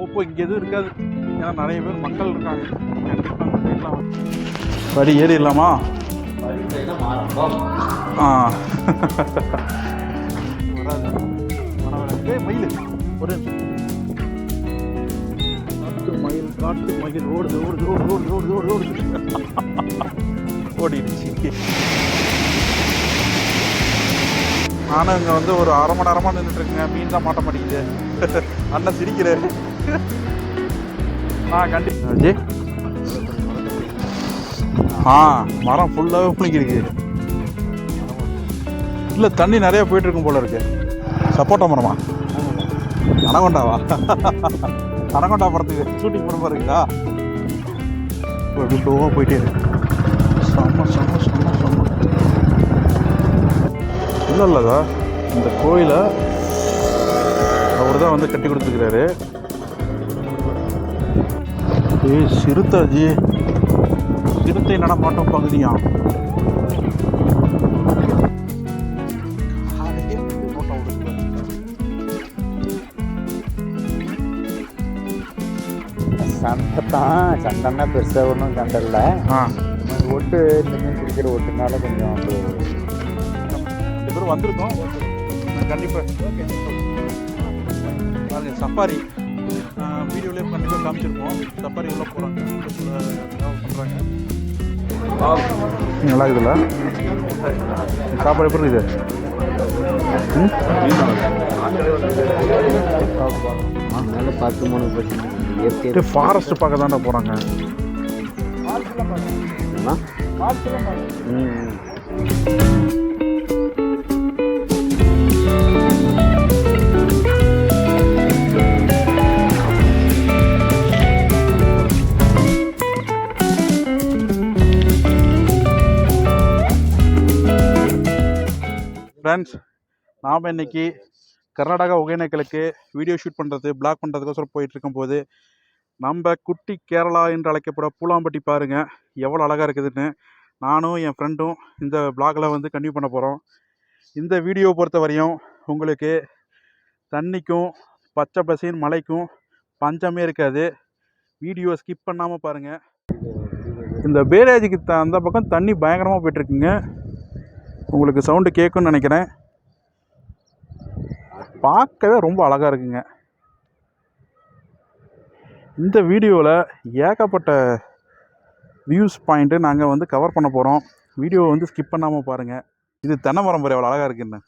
போப்போ இங்கே எதுவும் இருக்காது, ஏன்னா நிறைய பேர் மக்கள் இருக்காங்க. கண்டிப்பாக அந்த சைட்லாம் படி ஏறிடலாமா? வராது வராது. மயில் ஒரு காட்டு மயில் ஓடுது ஓடுது ஓடுது ஓடுது ஓடுது ஓடுது ஓடிடுச்சு. நானும் இங்கே வந்து ஒரு அரை மணி நேரமாக நின்றுட்டுருக்குங்க. மீன் தான் மாட்ட மாட்டேங்குது. அண்ணன் சிரிக்கிறாரு. கண்டிப்பாக ஜி. மரம் ஃபுல்லாகவே முழுங்கிருக்கு. இல்லை தண்ணி நிறையா போயிட்டுருக்கும் போல இருக்கு. சப்போட்டா மரமா? அனகொண்டாவா? அனகொண்டா படத்துக்கு ஷூட்டிங் பண்ண இருக்குதா? அப்படி ஸ்லோவாக போயிட்டே இருக்கு. செம்ம செம்ம செம்ம செம்ம. இல்லைல்லதா இந்த கோயிலை அவர் தான் வந்து கட்டி கொடுத்துருக்கிறாரு. சிறுத்தாஜி சிறுத்தை நடமாட்டம் பகுதியா? சந்தைத்தான். சண்டைன்னா பெருசாக ஒன்றும் சண்டை இல்லை. ஒட்டு இந்த மீன் பிடிக்கிற ஒட்டுனால கொஞ்சம் ரெண்டு பேரும் வந்திருக்கோம். கண்டிப்பாக சஃபாரி வீடியோலேயே கண்டிப்பாக காமிச்சிருப்போம். சஃபாரி உள்ளே போகிறாங்க, பண்ணுறாங்க. நல்லா இருக்குதுல்ல சாப்பாடு? எப்படி இருக்குது? அதனால 13% ஃபாரஸ்ட் பார்க்க தாண்டா போகிறாங்க. ஃப்ரெண்ட்ஸ், நாம் இன்றைக்கி கர்நாடகா ஒகேனக்கலுக்கு வீடியோ ஷூட் பண்ணுறது, பிளாக் பண்ணுறதுக்கோசரம் போயிட்டுருக்கும் போது நம்ம குட்டி கேரளா என்று அழைக்கப்பட பூலாம்பட்டி பாருங்கள் எவ்வளோ அழகாக இருக்குதுன்னு நானும் என் ஃப்ரெண்டும் இந்த பிளாகில் வந்து கன்டினியூ பண்ண போகிறோம். இந்த வீடியோ பொறுத்த வரையும் உங்களுக்கு தண்ணிக்கும் பச்சை பசேன் மலைக்கும் பஞ்சமே இருக்காது. வீடியோ ஸ்கிப் பண்ணாமல் பாருங்கள். இந்த பேரேஜுக்கு அந்த பக்கம் தண்ணி பயங்கரமாக போய்ட்டுருக்குங்க. உங்களுக்கு சவுண்டு கேட்குன்னு நினைக்கிறேன். பார்க்கவே ரொம்ப அழகாக இருக்குங்க. இந்த வீடியோவில் ஏகப்பட்ட வியூஸ் பாயிண்ட்டு நாங்கள் வந்து கவர் பண்ண போகிறோம். வீடியோவை வந்து ஸ்கிப் பண்ணாமல் பாருங்கள். இது தென்னை மரம் எவ்வளோ அழகாக இருக்குன்னு.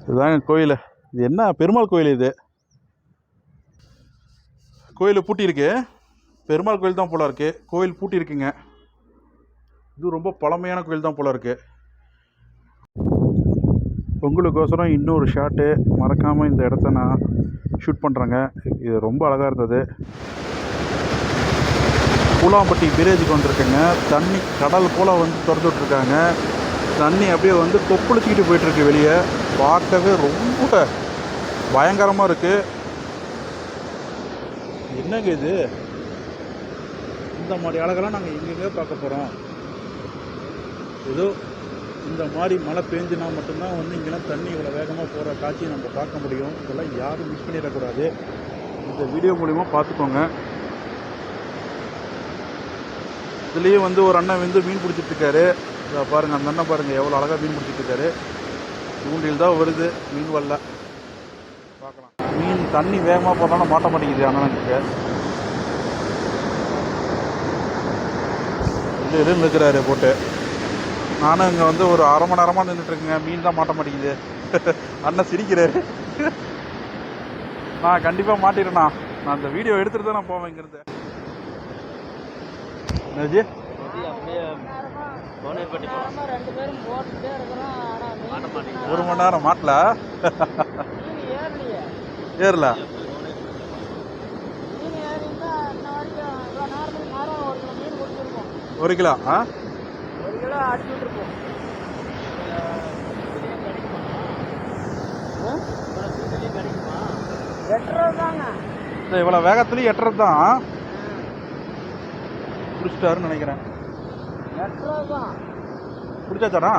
இதுதாங்க கோயில். இது என்ன பெருமாள் கோயில்? இது கோயில் பூட்டி இருக்கு. பெருமாள் கோயில் தான் போல இருக்குது. கோயில் பூட்டி இருக்குங்க. இது ரொம்ப பழமையான கோயில் தான் போல இருக்குது. உங்களுக்கோசரம் இன்னொரு ஷாட்டு மறக்காமல் இந்த இடத்த நான் ஷூட் பண்ணுறேங்க. இது ரொம்ப அழகாக இருந்தது. பூலாம்பட்டி பிரேஜுக்கு வந்திருக்குங்க. தண்ணி கடல் போல் வந்து திறந்து விட்ருக்காங்க. தண்ணி அப்படியே வந்து கொப்பளிச்சிக்கிட்டு போயிட்டுருக்கு வெளியே. பார்க்கவே ரொம்ப பயங்கரமாக இருக்குது. என்னங்க இது? இந்த மாதிரி அழகெல்லாம் நாங்கள் எங்கெங்கே பார்க்க போகிறோம். ஏதோ இந்த மாதிரி மழை பெஞ்சுனா மட்டும்தான் வந்து இங்கெல்லாம் தண்ணி இவ்வளோ வேகமாக போகிற காட்சியை நம்ம பார்க்க முடியும். இதெல்லாம் யாரும் மிஸ் பண்ணிடக்கூடாது. இந்த வீடியோ மூலிமா பார்த்துக்கோங்க. இதுலேயே வந்து ஒரு அண்ணன் வந்து மீன் பிடிச்சிட்ருக்காரு. இதை பாருங்கள், அந்த அண்ணன் பாருங்கள் எவ்வளோ அழகாக மீன் பிடிச்சிட்ருக்காரு. தூண்டில் தான் வருது, மீன் வரல. பார்க்கலாம். மீன் தண்ணி வேகமாக போனாலும் மாட்ட மாட்டேங்குது அண்ணனுக்கு. இது இருக்கிறாரு போட்டு. நானும் இங்கே வந்து ஒரு அரை மணி நேரமாக நின்றுட்டுருக்குங்க. மீன் தான் மாட்ட மாட்டேங்குது. அண்ணன் சிரிக்கிறாரு. கண்டிப்பாக மாட்டிடுறேண்ணா. நான் அந்த வீடியோ எடுத்துகிட்டு தான் நான் போவேன் இங்கேருந்து. என்னஜி? ஒரு மணி நேரம் மாட்டல. ஏறல. ஒரு கிலோ இவ்வளோ வேகத்துலேயும் எட்டுறது தான் பிடிச்சிட்டாருன்னு நினைக்கிறேன். பிடிச்சாச்சாடா?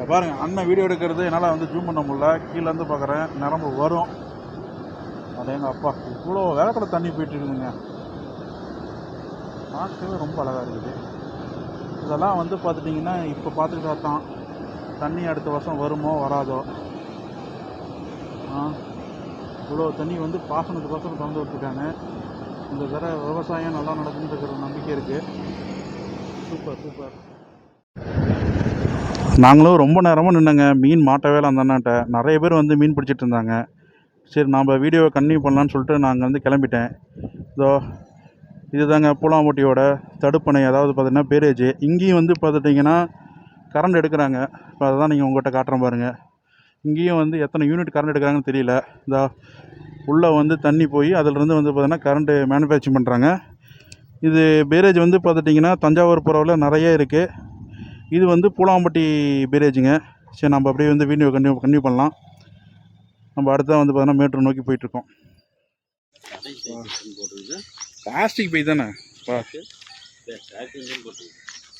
பாருங்க அண்ணன் வீடியோ எடுக்கிறது என்னால் வந்து ஜூம் பண்ண முடியல, கீழேருந்து பார்க்குறேன் நிரம்பு வரும். அது எங்கள் அப்பா இவ்வளோ வேகத்தில் தண்ணி போயிட்டு இருக்குதுங்க, பார்க்கவே ரொம்ப அழகாக இருக்குது. இதெல்லாம் வந்து பார்த்துட்டிங்கன்னா இப்போ பார்த்துக்கிட்டா தான் தண்ணி அடுத்த வருஷம் வருமோ வராதோ. இவ்வளோ தண்ணி வந்து பாசனத்துக்கோசரம் திறந்து விட்டுருக்காங்க. இந்த தடவை விவசாயம் நல்லா நடக்குதுன்ற நம்பிக்கை இருக்குது. Super super. நாங்களும் ரொம்ப நேரமாக நின்றுங்க, மீன் மாட்டவே இல்லை. அந்த அண்ணாட்ட நிறைய பேர் வந்து மீன் பிடிச்சிட்டு இருந்தாங்க. சரி நம்ம வீடியோவை கன்டினியூ பண்ணலான்னு சொல்லிட்டு நாங்கள் வந்து கிளம்பிட்டேன். இதோ இதுதாங்க பூலாம்பட்டியோட தடுப்பணை, அதாவது பார்த்திங்கன்னா பேரேஜ். இங்கேயும் வந்து பார்த்துட்டிங்கன்னா கரண்ட் எடுக்கிறாங்க. இப்போ அதை தான் நீங்கள் உங்கள்கிட்ட காட்டுறேன் பாருங்கள். இங்கேயும் வந்து எத்தனை யூனிட் கரண்ட் எடுக்கிறாங்கன்னு தெரியல. இந்த உள்ளே வந்து தண்ணி போய் அதிலிருந்து வந்து பார்த்திங்கன்னா கரண்ட்டு மேனுஃபேக்சரிங் பண்ணுறாங்க. இது பேரேஜ் வந்து பார்த்துட்டிங்கன்னா தஞ்சாவூர் புறவில் நிறைய இருக்குது. இது வந்து பூலாம்பட்டி பேரேஜுங்க. சரி நம்ம அப்படியே வந்து வீடியோ கண்டினியூ பண்ணலாம். நம்ம அடுத்த வந்து பார்த்தீங்கன்னா மேட்டூர் நோக்கி போயிட்டுருக்கோம். பிளாஸ்டிக் பை தானே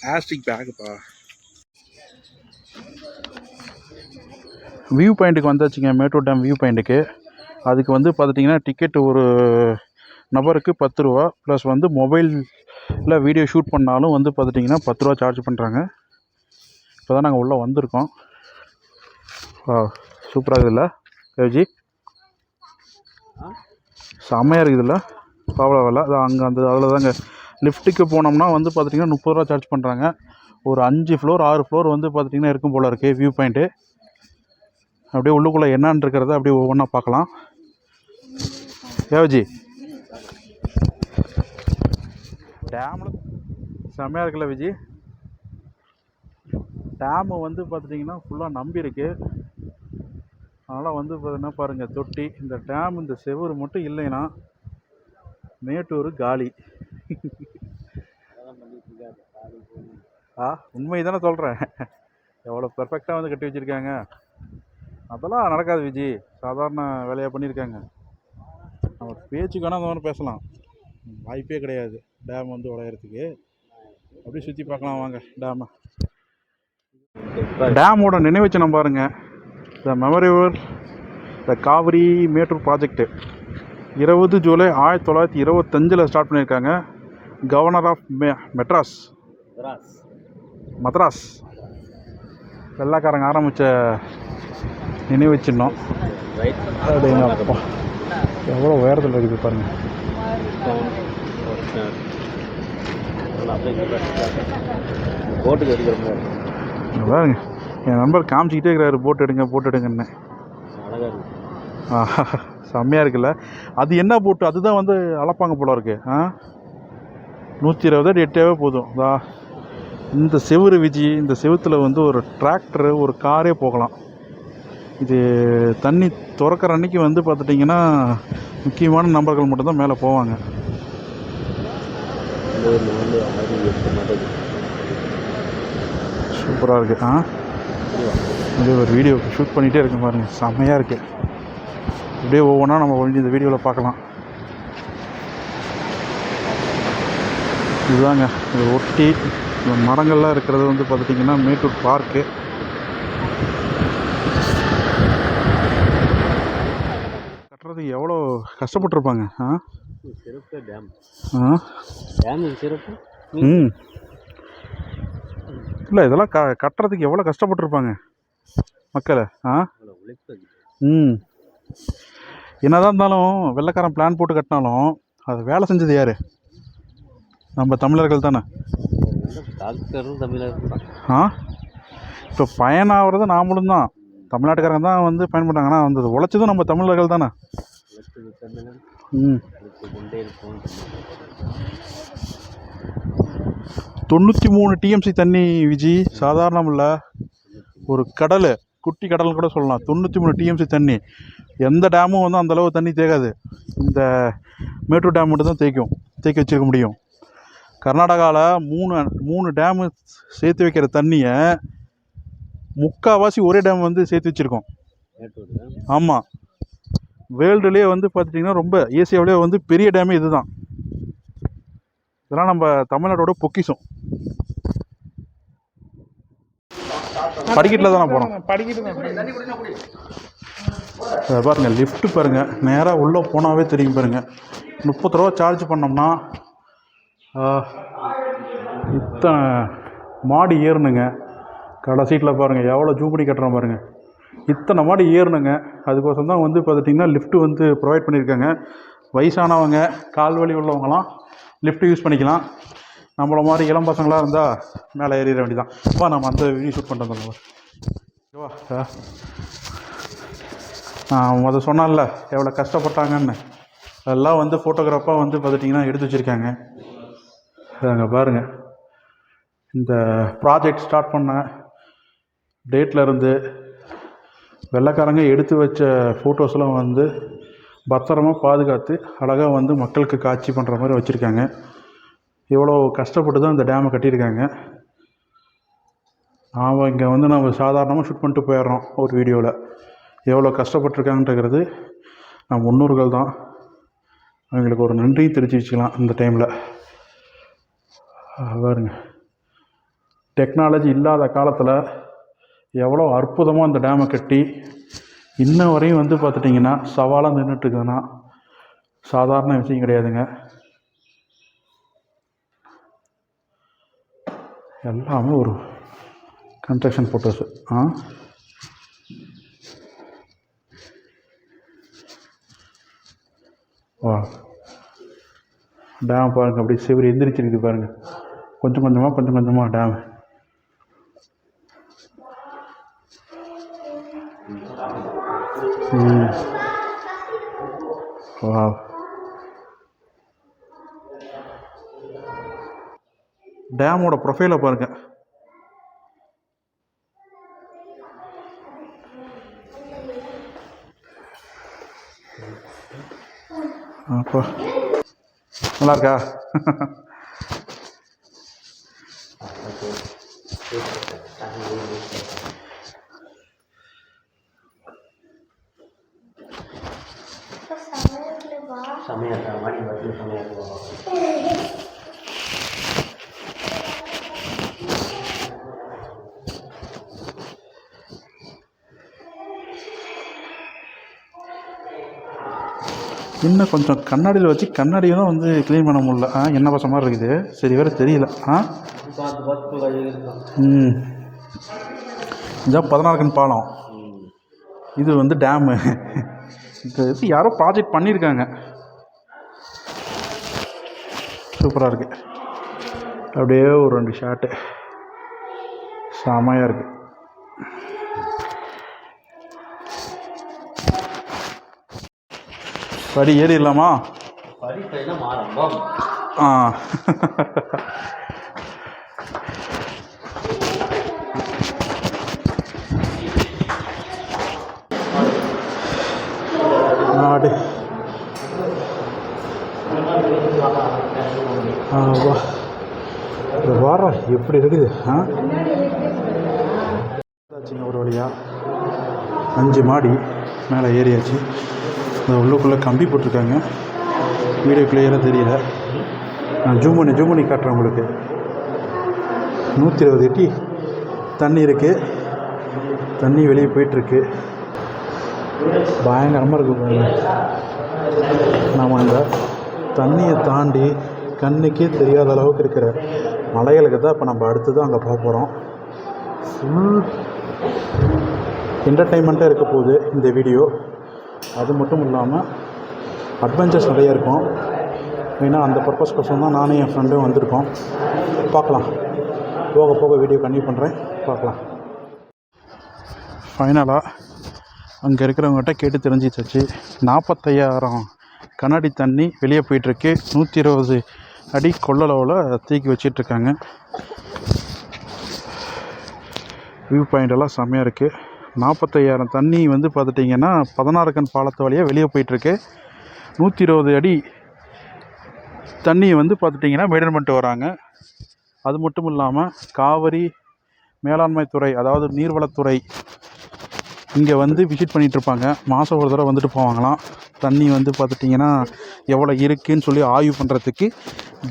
பிளாஸ்டிக் பேக்குப்பா. வியூ பாயிண்ட்டுக்கு வந்தாச்சுங்க, மேட்டூர் டேம் வியூ பாயிண்ட்டுக்கு. அதுக்கு வந்து பார்த்துட்டிங்கன்னா டிக்கெட்டு ஒரு நபருக்கு 10 ரூபா, ப்ளஸ் வந்து மொபைலில் வீடியோ ஷூட் பண்ணாலும் வந்து பார்த்துட்டிங்கன்னா 10 ரூபா சார்ஜ் பண்ணுறாங்க. இப்போ தான் நாங்கள் உள்ளே வந்திருக்கோம். சூப்பராக இருக்குதுல்ல தேவ்ஜி, செம்மையாக இருக்குதுல்ல. அவ்வளோ வேலை அது அங்கே அந்த அதில் தாங்க லிஃப்ட்டுக்கு போனோம்னா வந்து பார்த்திங்கன்னா 30 ரூபா சார்ஜ் பண்ணுறாங்க. ஒரு 5 ஃப்ளோர் 6 ஃப்ளோர் வந்து பார்த்திங்கன்னா இருக்கும் போல் இருக்குது வியூ பாயிண்ட்டு. அப்படியே உள்ளுக்குள்ளே என்னான்னு இருக்கிறத அப்படியே ஒவ்வொன்றா பார்க்கலாம். தேவ்ஜி டேமில் செம்மையாக இருக்குல்ல விஜி. டேமு வந்து பார்த்துட்டிங்கன்னா ஃபுல்லாக நம்பியிருக்கு. அதனால் வந்து பார்த்தீங்கன்னா பாருங்கள் தொட்டி, இந்த டேம் இந்த செவுறு மட்டும் இல்லைன்னா மேட்டூர் காலி. உண்மை தானே சொல்கிறேன். எவ்வளோ பெர்ஃபெக்டாக வந்து கட்டி வச்சுருக்காங்க. அதெல்லாம் நடக்காது விஜி, சாதாரண வேலையாக பண்ணியிருக்காங்க. நம்ம பேச்சுக்கான அந்த மாதிரி பேசலாம், வாய்ப்பே கிடையாது டேம் வந்து உடையறதுக்கு. அப்படியே சுற்றி பார்க்கலாம் வாங்க டேமை. டேமோட நினைவுச்சின்னம் பாருங்கள், த மெமரியல் த காவிரி மேட்டூர் ப்ராஜெக்ட்டு 20 ஜூலை 1925 ஸ்டார்ட் பண்ணியிருக்காங்க. கவர்னர் ஆஃப் மദ്രാஸ் வெள்ளைக்காரங்க ஆரம்பித்த நினைவு சின்னம். அப்படிங்க அப்பா எவ்வளோ உயரத்தில் இருக்குது பாருங்கள். போட்டுக்கு எடுக்கிற பாருங்க என் நண்பர் காமிச்சிக்கிட்டே இருக்கிறாரு, போட்டு எடுங்கன்னு. செம்மையாக இருக்குல்ல. அது என்ன போட்டு, அதுதான் வந்து அளப்பாங்க போல இருக்கு. 120 அடி எட்டாவே போதும். இந்த செவுறு விஜி, இந்த செவுத்தில் வந்து ஒரு டிராக்டரு ஒரு காரே போகலாம். இது தண்ணி திறக்கிற அன்றைக்கி வந்து பார்த்துட்டிங்கன்னா முக்கியமான நபர்கள் மட்டும்தான் மேலே போவாங்க. சூப்பராக இருக்குது. இதே ஒரு வீடியோ ஷூட் பண்ணிகிட்டே இருக்கு பாருங்கள், செம்மையாக இருக்குது. இப்படியே ஒவ்வொன்றா நம்ம ஒழிஞ்சு இந்த வீடியோவில் பார்க்கலாம். இதுதாங்க இதை ஒட்டி இந்த மரங்கள்லாம் இருக்கிறது வந்து பார்த்துட்டிங்கன்னா மேட்டூர் பார்க்கு. கட்டுறதுக்கு எவ்வளோ கஷ்டப்பட்டுருப்பாங்க. சிறப்பு டேம். சிறப்பு. இல்லை இதெல்லாம் கட்டுறதுக்கு எவ்வளோ கஷ்டப்பட்டுருப்பாங்க மக்களை. என்னதான் இருந்தாலும் வெள்ளைக்காரன் பிளான் போட்டு கட்டினாலும் அது வேலை செஞ்சது யார்? நம்ம தமிழர்கள் தானே. இப்போ பயனாகிறது நாமளும் தான், தமிழ்நாட்டுக்காரங்க தான் வந்து பயன்படுறாங்க. ஆனால் வந்து உழைச்சதும் நம்ம தமிழர்கள் தானே. 93 டிஎம்சி தண்ணி விஜி, சாதாரணம் இல்லை. ஒரு கடல், குட்டி கடல்னு கூட சொல்லலாம். 93 டிஎம்சி தண்ணி. எந்த டேமும் வந்து அந்தளவு தண்ணி தேக்காது. இந்த மேட்டூர் டேம் மட்டும் தான் தேக்கி வச்சுருக்க முடியும். கர்நாடகாவில் 3 டேமு சேர்த்து வைக்கிற தண்ணியை முக்கால்வாசி ஒரே டேம் வந்து சேர்த்து வச்சுருக்கோம். ஆமாம், வேர்ல்டுலேயே வந்து பார்த்துட்டிங்கன்னா ரொம்ப ஏசியாவிலே வந்து பெரிய டேமே இது தான். இதெல்லாம் நம்ம தமிழ்நாட்டோட பொக்கிஷம். படிக்கட்டில் தானே போகிறோம். படிக்கிட்டு தான். பாருங்கள் லிஃப்ட்டு பாருங்கள், நேராக உள்ளே போனாவே தெரியும் பாருங்கள். 30 ரூபா சார்ஜ் பண்ணோம்னா இத்தனை மாடி ஏறணுங்க. கடைசீட்டில் பாருங்கள் எவ்வளோ ஜூம் பண்ணி கட்டுறோம் பாருங்கள். இத்தனை மாடி ஏறணுங்க. அதுக்கோசம் தான் வந்து பார்த்துட்டிங்கன்னா லிஃப்ட்டு வந்து ப்ரொவைட் பண்ணியிருக்காங்க. வயசானவங்க, கால் வலி உள்ளவங்களாம் லிஃப்ட்டு யூஸ் பண்ணிக்கலாம். நம்மள மாதிரி இளம் பசங்களாக இருந்தால் மேலே ஏறிட வேண்டியதான். வா நம்ம அந்த வீடியோ ஷூட் பண்ணுறோம். வா அதை சொன்னால எவ்வளோ கஷ்டப்பட்டாங்கன்னு, அதெல்லாம் வந்து ஃபோட்டோகிராஃபாக வந்து பார்த்துட்டிங்கன்னா எடுத்து வச்சுருக்காங்க. அங்கே பாருங்கள், இந்த ப்ராஜெக்ட் ஸ்டார்ட் பண்ண டேட்லேருந்து வெள்ளைக்காரங்க எடுத்து வச்ச ஃபோட்டோஸ்லாம் வந்து பத்திரமாக பாதுகாத்து அழகாக வந்து மக்களுக்கு காட்சி பண்ணுற மாதிரி வச்சுருக்காங்க. இவ்வளோ கஷ்டப்பட்டு தான் இந்த டேமை கட்டியிருக்காங்க. நாம் இங்கே வந்து நம்ம சாதாரணமாக ஷூட் பண்ணிட்டு போயிடுறோம் ஒரு வீடியோவில். எவ்வளோ கஷ்டப்பட்டுருக்காங்கன்றது நம்ம முன்னோர்கள் தான். அவங்களுக்கு ஒரு நன்றி தெரிஞ்சு வச்சுக்கலாம் இந்த டைமில். பாருங்க, டெக்னாலஜி இல்லாத காலத்தில் எவ்வளோ அற்புதமாக இந்த டேமை கட்டி இன்ன வரையும் வந்து பார்த்துட்டிங்கன்னா சவாலாக நின்றுட்டுருக்குதுன்னா சாதாரண விஷயம் கிடையாதுங்க. எல்லாமே ஒரு கன்ஸ்ட்ரக்ஷன் ஃபோட்டோஸு. வா, டேம் பாருங்கள், அப்படி சிவரி எந்திரிச்சிருக்கு பாருங்கள். கொஞ்சம் கொஞ்சமாக டேம். வா, டேமோட ப்ரொஃபைலை பாருங்கள். அப்போ நல்லா இருக்கா? இன்னும் கொஞ்சம் கண்ணாடியில் வச்சு கண்ணாடியும் வந்து க்ளீன் பண்ண முடியல. என்ன பச மாதிரி இருக்குது, சரி வேறு தெரியல. இதான் 16 கண் பாலம். இது வந்து டேமு. இது யாரோ ப்ராஜெக்ட் பண்ணியிருக்காங்க. சூப்பராக இருக்குது. அப்படியே ஒரு 2 ஷாட்டு செமையாக இருக்குது. படி ஏறிடலாமா? நாடு வார எப்படி இருக்குது. ஒரு வழியாக 5 மாடி மேலே ஏறியாச்சு. இந்த உள்ளுக்குள்ளே கம்பி போட்டிருக்காங்க. வீடியோ கிளியராக தெரியல, நான் ஜூம் பண்ணி காட்டுறேன் உங்களுக்கு. 120 அடி தண்ணி இருக்குது. தண்ணி வெளியே போயிட்டுருக்கு. பயங்கரமாக இருக்குது. நாம் இந்த தண்ணியை தாண்டி கண்ணுக்கே தெரியாத அளவுக்கு இருக்கிற மலைகளுக்கு தான் இப்போ நம்ம அடுத்தது அங்கே போக போகிறோம். ஃபுல் என்டர்டெயின்மெண்ட்டாக இருக்க போகுது இந்த வீடியோ. அது மட்டும் இல்லாமல் அட்வென்ச்சர்ஸ் நிறையா இருக்கும். மெயினாக அந்த பர்பஸ்க்கோசம் தான் நானும் என் ஃப்ரெண்டும் வந்திருக்கோம். பார்க்கலாம், போக போக வீடியோ கன்டினியூ பண்ணுறேன், பார்க்கலாம். ஃபைனலாக அங்கே இருக்கிறவங்ககிட்ட கேட்டு தெரிஞ்சிச்சு. 45,000 கண்ணாடி தண்ணி வெளியே போயிட்டுருக்கு. 120 அடி கொள்ளளவில் தூக்கி வச்சிட்ருக்காங்க. வியூ பாயிண்டெல்லாம் செம்மையாக இருக்குது. 45,000 தண்ணி வந்து பார்த்துட்டிங்கன்னா 16 கண் பாலத்து வழியாக வெளியே போயிட்டுருக்கு. 120 அடி தண்ணி வந்து பார்த்துட்டிங்கன்னா மெயின்டைன் பண்ணிட்டு வராங்க. அது மட்டும் இல்லாமல் காவிரி மேலாண்மை துறை, அதாவது நீர்வளத்துறை இங்கே வந்து விசிட் பண்ணிகிட்ருப்பாங்க. மாதம் ஒரு தடவை வந்துட்டு போவாங்களாம். தண்ணி வந்து பார்த்துட்டிங்கன்னா எவ்வளோ இருக்குதுன்னு சொல்லி ஆய்வு பண்ணுறதுக்கு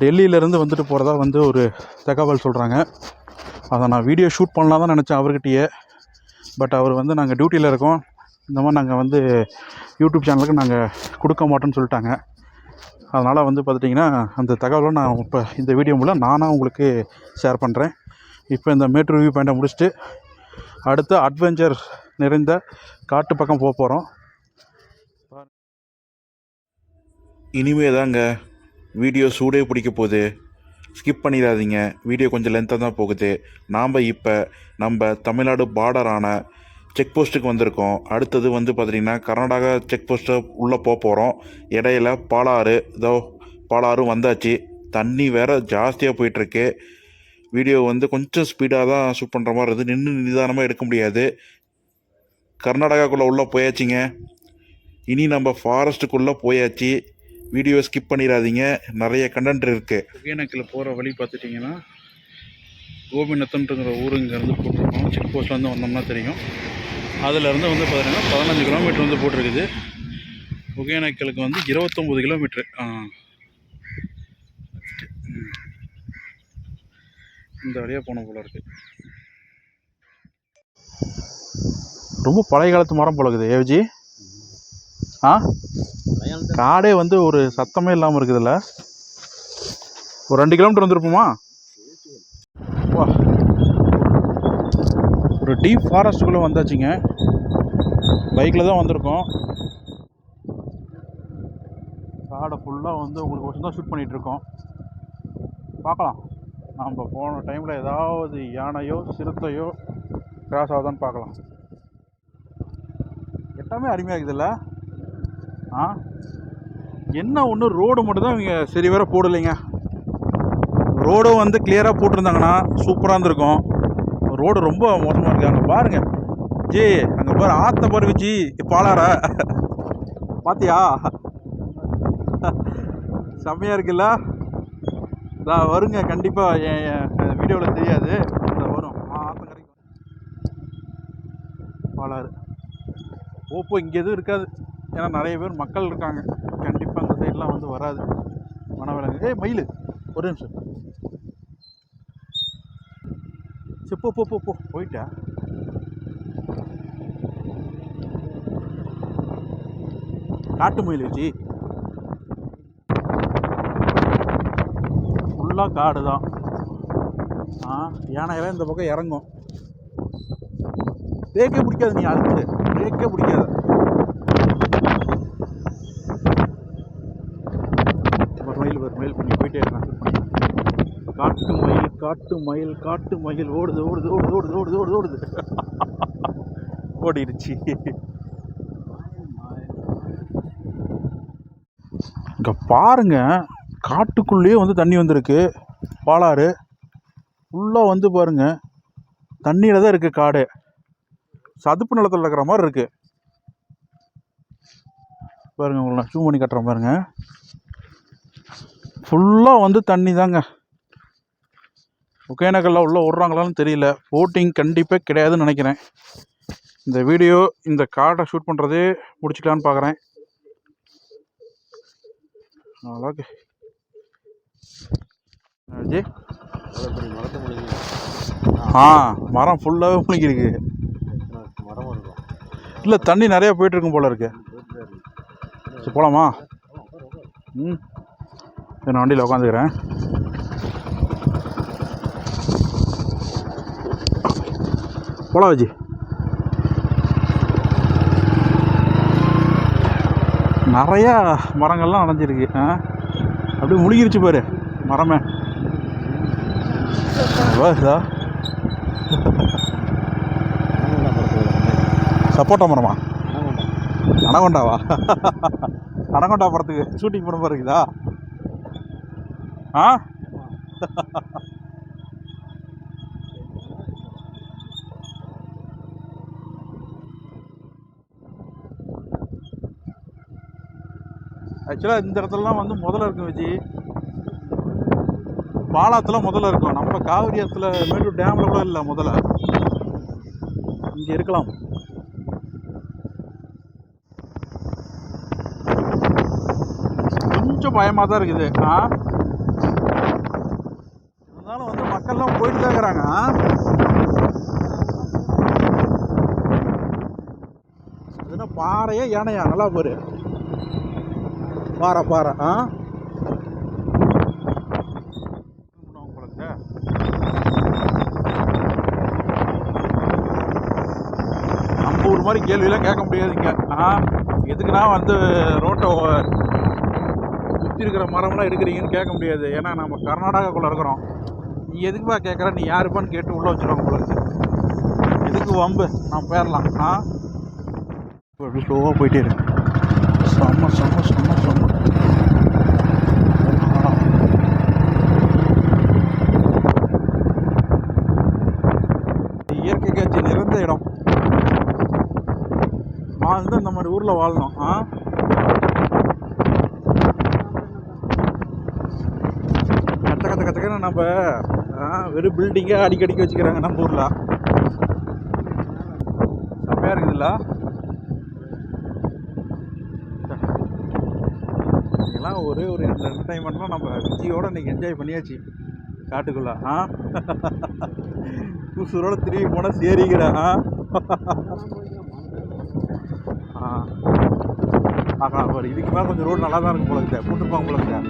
டெல்லியிலேருந்து வந்துட்டு போகிறதா வந்து ஒரு தகவல் சொல்கிறாங்க. அதை நான் வீடியோ ஷூட் பண்ணலாம் தான் நினச்சேன் அவர்கிட்டயே. பட் அவர் வந்து நாங்கள் டியூட்டியில் இருக்கோம், இந்த மாதிரி நாங்கள் வந்து யூடியூப் சேனலுக்கு நாங்கள் கொடுக்க மாட்டோம்னு சொல்லிட்டாங்க. அதனால் வந்து பார்த்துட்டிங்கன்னா அந்த தகவலை நான் இப்போ இந்த வீடியோ மூலம் நானாக உங்களுக்கு ஷேர் பண்ணுறேன். இப்போ இந்த மேட்டூர் வியூ பாயிண்ட்டை முடிச்சுட்டு அடுத்து அட்வென்ச்சர் நிறைந்த காட்டு பக்கம் போக போகிறோம். இனிமே தாங்க வீடியோ சூடே பிடிக்க போகுது. ஸ்கிப் பண்ணிடாதீங்க, வீடியோ கொஞ்சம் லென்த்தாக தான் போகுது. நாம் இப்போ நம்ம தமிழ்நாடு பார்டரான செக் போஸ்ட்டுக்கு வந்திருக்கோம். அடுத்தது வந்து பார்த்திங்கன்னா கர்நாடகா செக் போஸ்ட்டை உள்ளே போக போகிறோம். இடையில பாலாறு, இதோ பாலாறும் வந்தாச்சு. தண்ணி வேறு ஜாஸ்தியாக போயிட்டுருக்கு. வீடியோ வந்து கொஞ்சம் ஸ்பீடாக தான் ஷூட் பண்ணுற மாதிரி இருக்குது, நின்று நிதானமாக எடுக்க முடியாது. கர்நாடகாக்குள்ளே உள்ளே போயாச்சுங்க. இனி நம்ம ஃபாரஸ்ட்டுக்குள்ளே போயாச்சு. வீடியோ ஸ்கிப் பண்ணிடாதீங்க, நிறைய கண்டென்ட் இருக்குது. ஒகேனக்கல் போகிற வழி பார்த்துட்டிங்கன்னா கோபிநத்தம்ன்ற ஊர் இங்கேருந்து போட்டிருக்கோம். செக் போஸ்ட்லேருந்து வந்தோம்னா தெரியும். அதிலேருந்து வந்து பார்த்திங்கன்னா 15 கிலோமீட்டர் வந்து போட்டிருக்குது. ஒகேனக்கலுக்கு வந்து 29 கிலோமீட்ரு. இந்த வழியாக போன போல இருக்குது. ரொம்ப பழைய காலத்து மரம் போல இருக்குது ஏவிஜி. காடே வந்து ஒரு சத்தமே இல்லாமல் இருக்குதுல்ல. ஒரு 2 கிலோமீட்டர் வந்துருப்போமா? வா, ஒரு டீப் ஃபாரஸ்ட்டுக்குள்ளே வந்தாச்சுங்க. பைக்கில் தான் வந்திருக்கோம். காடை ஃபுல்லாக வந்து உங்களுக்கு வருஷம் தான் ஷூட் பண்ணிகிட்ருக்கோம். பார்க்கலாம், நம்ம போன டைமில் ஏதாவது யானையோ சிறுத்தையோ கிராஸ் ஆகுதான்னு பார்க்கலாம். எல்லாமே அருமையாக இருக்குதுல்ல. என்ன ஒன்று, ரோடு மட்டும் தான் இவங்க சரி வேற போடலைங்க. ரோடும் வந்து கிளியராக போட்டிருந்தாங்கன்னா சூப்பராக இருந்திருக்கும். ரோடு ரொம்ப மோசமாக இருக்குது. அங்கே பாருங்கள் ஜி, அங்கே பாரு ஆற்ற பாரு ஜி, பாலாற பார்த்தியா? செம்மையாக இருக்குல்ல. இதான் வருங்க, கண்டிப்பாக என் வீடியோவில் தெரியாது, இதான் வரும். ஆற்றங்கரைக்கு பாலாறு ஓப்போ இங்கே எதுவும் இருக்காது, ஏன்னா நிறைய பேர் மக்கள் இருக்காங்க. கண்டிப்பாக அந்த சைட்லாம் வந்து வராது வனவிலங்கு. மயில் ஒரு நிமிஷம். சரி போ போ போ போ போயிட்டா. காட்டு மயில் வச்சு ஃபுல்லாக காடு தான். யானையெல்லாம் இந்த பக்கம் இறங்கும். பிரேக்கே பிடிக்காது, நீ அழுத்து பிரேக்கே பிடிக்காது. மயில் பண்ணி போயிட்டே இருக்கான். காட்டு மயில் காட்டு மயில் காட்டு மயில் ஓடுது ஓடுது ஓடுது ஓடுது ஓடுது ஓடுது ஓடுது ஓடிடுச்சு. இங்கே பாருங்க, காட்டுக்குள்ளேயே வந்து தண்ணி வந்திருக்கு. பாலாறு ஃபுல்லாக வந்து பாருங்க தண்ணியில் தான் இருக்குது. காடு சதுப்பு நிலத்தில் இருக்கிற மாதிரி இருக்குது. பாருங்க, உங்களை நான் ஜூம் பண்ணி கட்டுறேன் பாருங்க. ஃபுல்லாக வந்து தண்ணி தாங்க. ஒகேனக்கல்ல உள்ளே விட்றாங்களான்னு தெரியல. போட்டிங் கண்டிப்பாக கிடையாதுன்னு நினைக்கிறேன். இந்த வீடியோ இந்த காட்டை ஷூட் பண்ணுறதே முடிச்சுக்கலான்னு பார்க்குறேன். அவ்வளோக்கு ஜி. மரம் ஃபுல்லாகவே முழுங்கிருக்கு. இல்லை, தண்ணி நிறையா போயிட்டுருக்கும் போல இருக்கு. சரி போகலாமா? நான் வண்டியில் உட்காந்துக்கிறேன். போலாம் வச்சு. நிறையா மரங்கள்லாம் அடைஞ்சிருக்கு. அப்படியே முழுகிருச்சு பாரு மரமே. சப்போட்டா மரமா? அனகொண்டாவா? அனகொண்டா படத்துக்கு ஷூட்டிங் பண்ண மாதிரி இருக்குதா? ஆக்சுவலாக இந்த இடத்துலலாம் வந்து முதல்ல இருக்கும் விஜி. பாலாத்தில் முதல்ல இருக்கும். நம்ம காவிரி ஆற்றுல மேட்டூர் டேமில் கூட இல்லை முதல்ல. இங்கே இருக்கலாம். கொஞ்சம் பயமாக தான் இருக்குது. இருந்தாலும் வந்து மக்கள்லாம் போயிட்டு தான் இருக்கிறாங்க. பாறையா யானையா நல்லா பாரு. பாறை பாறை. உங்களுக்கு நம்ம ஊர் மாதிரி கேள்வியெல்லாம் கேட்க முடியாதுங்க. எதுக்குன்னா வந்து ரோட்டை சுற்றி இருக்கிற மரம்லாம் எடுக்கிறீங்கன்னு கேட்க முடியாது. ஏன்னா நம்ம கர்நாடகாக்குள்ளே இருக்கிறோம். நீ எதுக்குப்பா கேட்குற, நீ யாருப்பான்னு கேட்டு உள்ளே வச்சுருவாங்க உங்களுக்கு. எதுக்கு வம்பு, நான் போயிடலாம். அப்படி ஸ்லோவாக போயிட்டே இருக்கு. செம்ம செம்ம செம்ம செம்ம. இயற்கை காட்சி நிறைந்த இடம். வாழ்ந்து இந்த மாதிரி ஊரில் வாழணும். கச்சக்கன்னு நம்ம வெறும் பில்டிங்காக அடிக்கடிக்க வச்சுக்கிறாங்க நம்ம ஊரில். செம்மையாக இருக்குதுல்ல. இதெல்லாம் ஒரே ஒரு என்டர்டைன்மெண்ட்லாம் நம்ம விஜயோடு இன்றைக்கி என்ஜாய் பண்ணியாச்சு காட்டுக்குள்ளே. கூசூரோட திரும்பி போனால் சேரிக்கிறேன். ஒரு இதுக்கு மேலே கொஞ்சம் ரோடு நல்லா தான் இருக்கும் போல இருக்குது. போட்டுருப்பாங்க போல இருக்குது.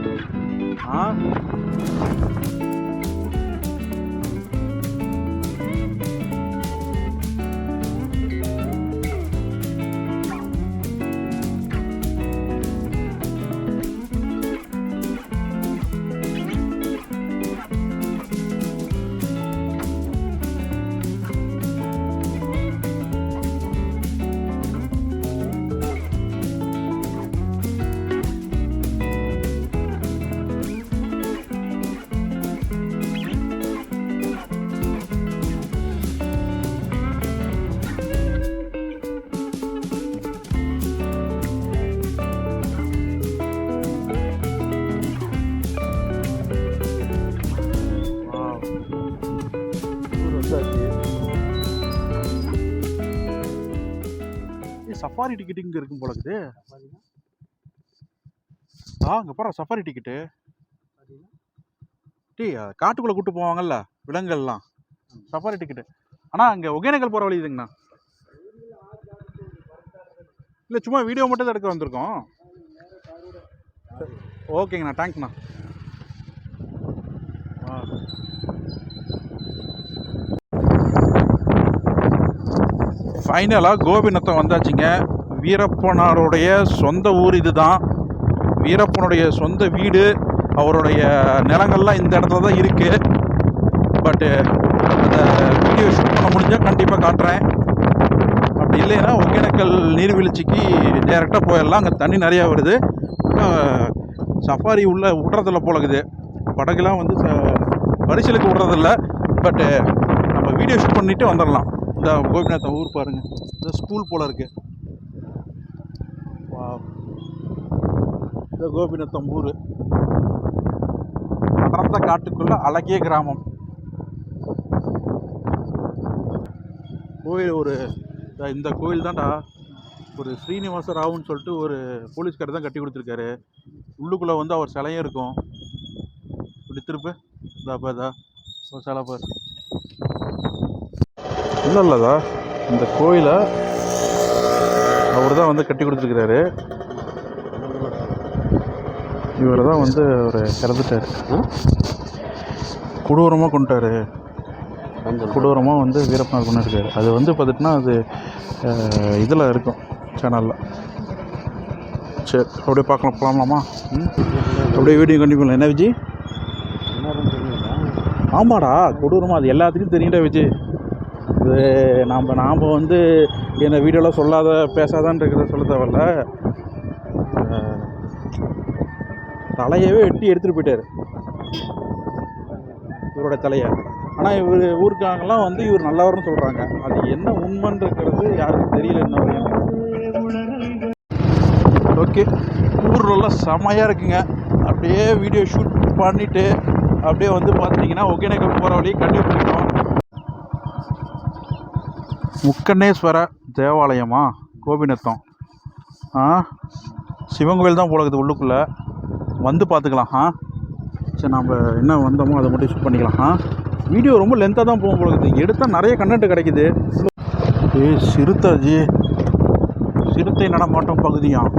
சஃபாரி டிக்கெட் இங்கே இருக்கும் போல இருக்குது. இங்கே போகிற சஃபாரி டிக்கெட்டு காட்டுக்குள்ளே கூப்பிட்டு போவாங்கல்ல விலங்குகள்லாம். Safari ticket. ஆனால் அங்கே ஒகேனக்கல் போகிற வழி இதுங்கண்ணா. இல்லை சும்மா வீடியோ மட்டும் தான் எடுக்க வந்திருக்கோம். ஓகேங்கண்ணா, தேங்க்ஸ்ண்ணா. ஃபைனலாக கோபிநத்தம் வந்தாச்சுங்க. வீரப்பனாருடைய சொந்த ஊர் இது தான். வீரப்பனுடைய சொந்த வீடு, அவருடைய நிலங்கள்லாம் இந்த இடத்துல தான் இருக்குது. பட்டு அதை வீடியோ ஷூட் பண்ண முடிஞ்சால் கண்டிப்பாக காட்டுறேன். அப்படி இல்லைன்னா ஒகேனக்கல் நீர்வீழ்ச்சிக்கு டேரெக்டாக போயிடலாம். அங்கே தண்ணி நிறையா வருது. சஃபாரி உள்ளே விட்றதில்ல போலக்குது. படகுலாம் வந்து பரிசலுக்கு விட்றதில்ல. பட்டு நம்ம வீடியோ ஷூட் பண்ணிவிட்டு வந்துடலாம். இந்த கோபிநாத்தம் ஊர் பாருங்கள். இந்த ஸ்கூல் போல் இருக்குது. இந்த கோபிநாத்தம் ஊர் அடர்ந்த காட்டுக்குள்ளே அழகிய கிராமம். கோயில் ஒரு இந்த கோயில் தான்டா ஒரு ஸ்ரீனிவாச ராவுன்னு சொல்லிட்டு ஒரு போலீஸ்காரர் தான் கட்டி கொடுத்துருக்காரு. உள்ளுக்குள்ளே வந்து அவர் சிலையும் இருக்கும். இப்படி திருப்பு இதாப்பா ஒரு சிலை பார். இல்லைல்லதா இந்த கோயிலை அவர் தான் வந்து கட்டி கொடுத்துருக்கிறாரு. இவர் தான் வந்து அவர் இறந்துட்டார். கொடூரமாக கொண்டுட்டார். கொடூரமாக வந்து வீரப்பனார் கொண்டு இருக்காரு. அது வந்து பார்த்துட்டுனா அது இதில் இருக்கும் சேனலில். சரி அப்படியே பார்க்கலாம், போகலாமா? அப்படியே வீடியோ கண்டிப்பாக பண்ணலாம். என்ன விஜய்? ஆமாடா கொடூரமாக அது எல்லாத்துக்கும் தெரியும்டா விஜய். இது நாம் வந்து என்ன வீடியோலாம் சொல்லாத பேசாதான்னு இருக்கிறத சொல்ல தேவையில்ல. தலையவே வெட்டி எடுத்துகிட்டு போயிட்டார் இவரோட தலையை. ஆனால் இவர் ஊருக்காங்கலாம் வந்து இவர் நல்லவர்னு சொல்கிறாங்க. அது என்ன உண்மைன்றது யாருக்கும் தெரியல என்ன வரையும். ஓகே, ஊரெல்லாம் செமையாக இருக்குங்க. அப்படியே வீடியோ ஷூட் பண்ணிவிட்டு அப்படியே வந்து பார்த்துட்டிங்கன்னா ஒகேனக்கல் போகிற வழியை கண்டிப்பாக பண்ணிட்டோம். முக்கண்ணேஸ்வர தேவாலயமா கோபிநத்தம்? சிவன் கோயில் தான் போலக்குது உள்ளுக்குள்ளே. வந்து பார்த்துக்கலாம். சரி நம்ம என்ன வந்தோமோ அதை மட்டும் ஷூட் பண்ணிக்கலாம். வீடியோ ரொம்ப லென்த்தாக தான் போகும் போலக்குது. எடுத்தால் நிறைய கண்டென்ட் கிடைக்குது. சிறுத்தாஜி சிறுத்தை நடமாட்டம் பகுதியாம்.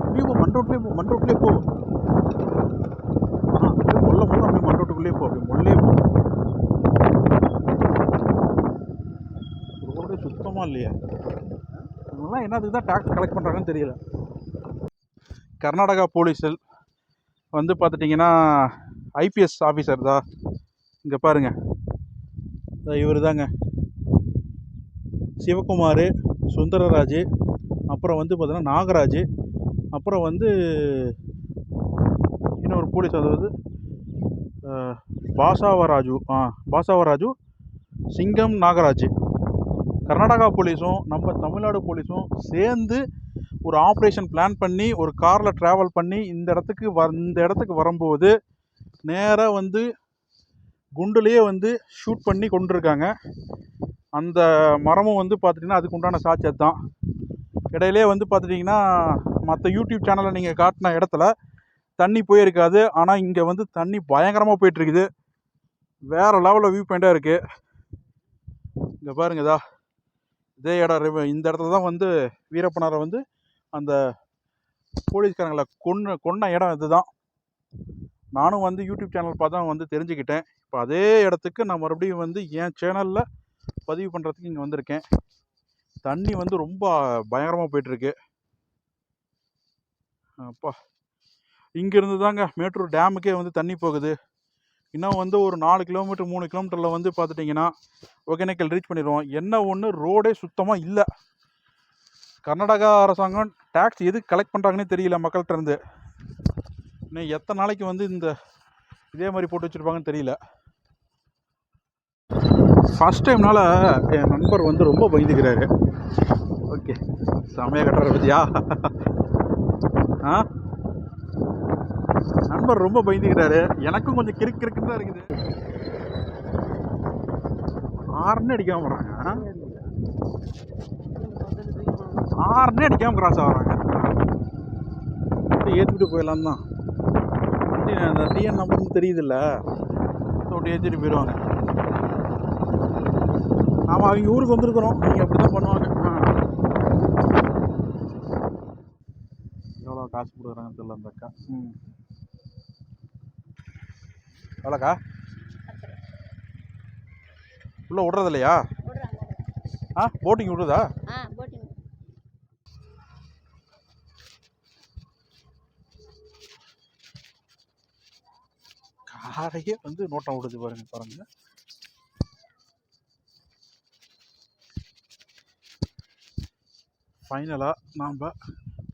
அப்படியே போ, மண்டோட்லேயே போ. அப்படியே முள்ள அப்படியே மண்டோட்டுக்குள்ளேயே போ, அப்படியே முள்ளே போ. ரோடு சுத்தமாக இல்லையா? இவங்கெல்லாம் என்னதுக்கு தான் டேக்ஸ் கலெக்ட் பண்ணுறாங்கன்னு தெரியல. கர்நாடகா போலீஸில் வந்து பார்த்துட்டிங்கன்னா ஐபிஎஸ் ஆஃபீஸர் தான். இங்கே பாருங்கள், இவர் தாங்க சிவகுமார், சுந்தரராஜ், அப்புறம் வந்து பார்த்தீங்கன்னா நாகராஜ், அப்புறம் வந்து இன்னொரு போலீஸ், அதாவது பாசாவராஜு, சிங்கம் நாகராஜ். கர்நாடகா போலீஸும் நம்ம தமிழ்நாடு போலீஸும் சேர்ந்து ஒரு ஆப்ரேஷன் பிளான் பண்ணி ஒரு காரில் ட்ராவல் பண்ணி இந்த இடத்துக்கு வரும்போது நேராக வந்து குண்டுலேயே வந்து ஷூட் பண்ணி கொண்டிருக்காங்க. அந்த மரமும் வந்து பார்த்துட்டிங்கன்னா அதுக்கு உண்டான சாட்சி தான். இடையிலே வந்து பார்த்துட்டிங்கன்னா மற்ற யூடியூப் சேனலில் நீங்கள் காட்டின இடத்துல தண்ணி போயிருக்காது, ஆனால் இங்கே வந்து தண்ணி பயங்கரமாக போயிட்டுருக்குது. வேறு லெவலில் வியூ பாயிண்ட்டாக இருக்குது. இங்கே பாருங்கதா, இதே இடம். இந்த இடத்துல தான் வந்து வீரப்பனாரை வந்து அந்த போலீஸ்காரங்களை கொன்ன இடம் இது தான். நானும் வந்து யூடியூப் சேனல் பார்த்தா வந்து தெரிஞ்சுக்கிட்டேன். இப்போ அதே இடத்துக்கு நான் மறுபடியும் வந்து என் சேனலில் பதிவு பண்ணுறதுக்கு இங்கே வந்திருக்கேன். தண்ணி வந்து ரொம்ப பயங்கரமாக போயிட்டுருக்கு. அப்பா, இங்கேருந்து தாங்க மேட்டூர் டேமுக்கே வந்து தண்ணி போகுது. இன்னும் வந்து ஒரு 4 கிலோமீட்டர் 3 கிலோமீட்டரில் வந்து பார்த்துட்டிங்கன்னா ஒகேனக்கல் ரீச் பண்ணிடுவோம். என்ன ஒன்று, ரோடே சுத்தமாக இல்லை. கர்நாடகா அரசாங்கம் டேக்ஸ் எதுக்கு கலெக்ட் பண்ணுறாங்கன்னே தெரியல மக்கள்கிட்ட இருந்து. இன்னும் எத்தனை நாளைக்கு வந்து இதே மாதிரி போட்டு வச்சுருப்பாங்கன்னு தெரியல. ஃபஸ்ட் டைம்னால என் நண்பர் வந்து ரொம்ப பயந்துக்கிறாரு. ஓகே, செமையாக கட்டுற பற்றியா? நண்பர் ரொம்ப பயந்துக்கிறாரு. எனக்கும் கொஞ்சம் கிறுக்குன்னு தான் இருக்குது. ஆறுன்னு அடிக்காம போகிறாங்க, ஆறுனே அடிக்காம கிராஸ் ஆகிறாங்க. ஏற்றிட்டு போயிடலாம் தான். வண்டி அந்த டிஎன் நம்பர்னு தெரியுதுல்ல, அப்படி ஏற்றிட்டு போயிடுவாங்க. ஆமாம், அவங்க ஊருக்கு வந்திருக்கிறோம், நீங்கள் அப்படி தான் பண்ணுவாங்க. எவ்வளோ காசு கொடுக்குறாங்கன்னு தெரியல அந்த அக்கா. எவ்வளோக்கா? உள்ளே விட்றது இல்லையா? போட்டிங் விடுறதா? காரையே வந்து நோட்டம் விடுது பாருங்க. ஃபைனலாக நாம்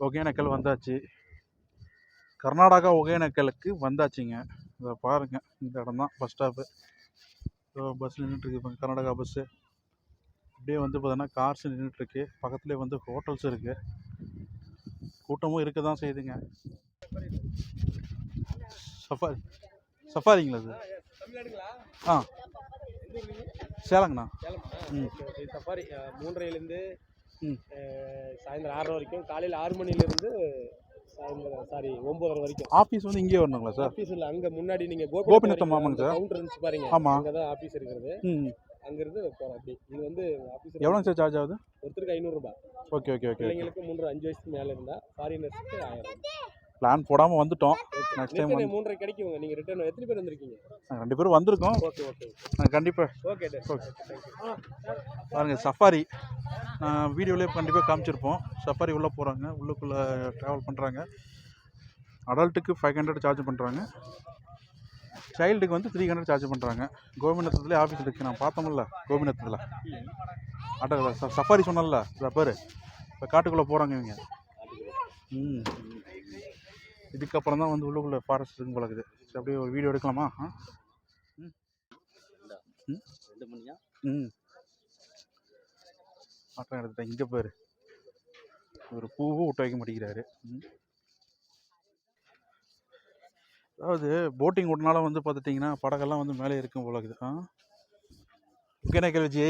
ஒகேனக்கல் வந்தாச்சு. கர்நாடகா ஒகேனக்கலுக்கு வந்தாச்சுங்க. இதை பாருங்கள், இந்த இடம் தான் பஸ் ஸ்டாப்பு. பஸ் நின்றுட்டுருக்கு, கர்நாடகா பஸ்ஸு. அப்படியே வந்து பார்த்தீங்கன்னா கார்ஸ் நின்றுட்டுருக்கு. பக்கத்துலேயே வந்து ஹோட்டல்ஸ் இருக்குது. கூட்டமும் இருக்க தான் செய்யுதுங்க. சஃபாரிங்களா அது? சேலங்கண்ணா. சஃபாரி 3:30லேருந்து சாயந்தரம் 6:30 வரைக்கும். காலையில் 6 மணிலேருந்து சாயந்தரம் 9:30 வரைக்கும். ஆஃபீஸ் வந்து இங்கே வரணுங்களா சார்? ஆஃபீஸ் இல்லை, அங்கே முன்னாடி நீங்கள் கோபிநாத்தம் ஆமாங்க சார். கவுண்டர் இருந்துச்சு பாருங்க. ஆமாம், அங்கே தான் ஆஃபீஸ் இருக்கிறது. அங்கேருந்து போகிறோம். அப்படி இது வந்து ஆஃபீஸ். எவ்வளோ சார் சார்ஜ் ஆகுது? ஒருத்தருக்கு 500 ரூபாய். ஓகே. பிள்ளைங்களுக்கு 5 வயசுக்கு மேலே இருந்தால், ஃபாரினர்ஸுக்கு 1000. பிளான் போடாமல் வந்துட்டோம். நெக்ஸ்ட் டைம் 3:30 கிடைக்குங்க. நீங்கள் ரிட்டர்ன் எத்தனை பேர் வந்திருக்கீங்க? 2 பேரும் வந்திருக்கோம். ஓகே. கண்டிப்பாக. ஓகே. பாருங்கள், சஃபாரி வீடியோலேயே கண்டிப்பாக காமிச்சிருப்போம். சஃபாரி உள்ளே போகிறாங்க, உள்ளுக்குள்ளே ட்ராவல் பண்ணுறாங்க. அடல்ட்டுக்கு 500 சார்ஜ் பண்ணுறாங்க, சைல்டுக்கு வந்து 300 சார்ஜ் பண்ணுறாங்க. கோபிநாத்தத்துலேயே ஆஃபீஸ் இருக்குது, நான் பார்த்தோம்ல கோபிநாத்தத்தில். சஃபாரி சொன்னல, பாரு இப்போ காட்டுக்குள்ளே போகிறாங்க இவங்க. இதுக்கப்புறம் தான் வந்து உள்ளுக்குள்ளே ஃபாரஸ்ட் இருக்குன்னு பழகுது. சரி, அப்படியே ஒரு வீடியோ எடுக்கலாமா? மாற்றம் எடுத்துட்டேன். இங்கே பேர் ஒரு பூவும் விட்டு வைக்க மாட்டேங்கிறாரு. அதாவது போட்டிங் விட்டனால வந்து பார்த்துட்டிங்கன்னா படகெல்லாம் வந்து மேலே இருக்கும் போல இருக்குது. Hogenakkal Viji